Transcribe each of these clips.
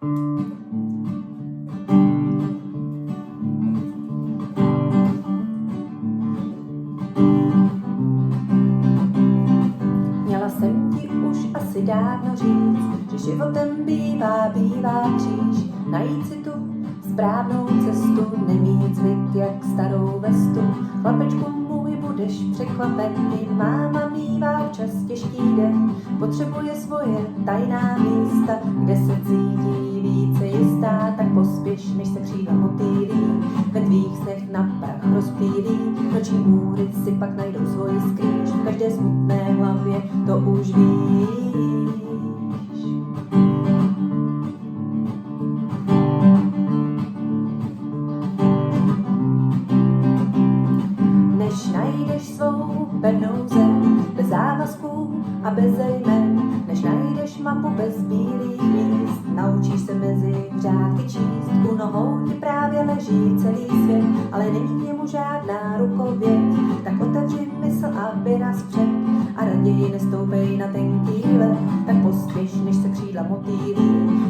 Měla jsem ti už asi dávno říct, že životem bývá kříž. Najít si tu správnou cestu, nemít zvyk jak starou vestu. Chlapečku můj, budeš překvapen, i máma mívá včas těžký den. Potřebuje svoje tajná místa, kde se cítí více jistá. Tak pospěš, než se křídla motýlí, ve tvých snech na prach rozptýlí. Noční můry si pak najdou svoji skrýž, v každé smutné hlavě to už víš. Než najdeš svou pevnou zem, bez závazků a bez jmen, než najdeš mapu bez bílých míst, naučíš se mezi řádky číst. U nohou ti právě leží celý svět, ale není k němu žádná rukověď. Tak otevři mysl a vyraz před a raději nestoupej na tenký led. Tak pospěš, než se křídla motýlí,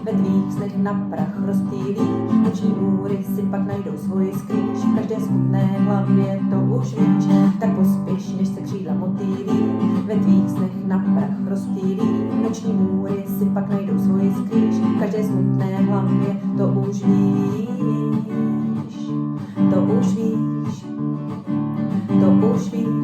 ve tvých snech na prach rozptýlí. Noční můry si pak najdou svoji skrýž, v každé smutné hlavě to už víš. Tak pospěš, než se křídla motýlí, ve tvých snech na prach rozptýlí. Noční můry si pak najdou svoji skrýž, v každé smutné hlavě to už víš. To už víš. To už víš.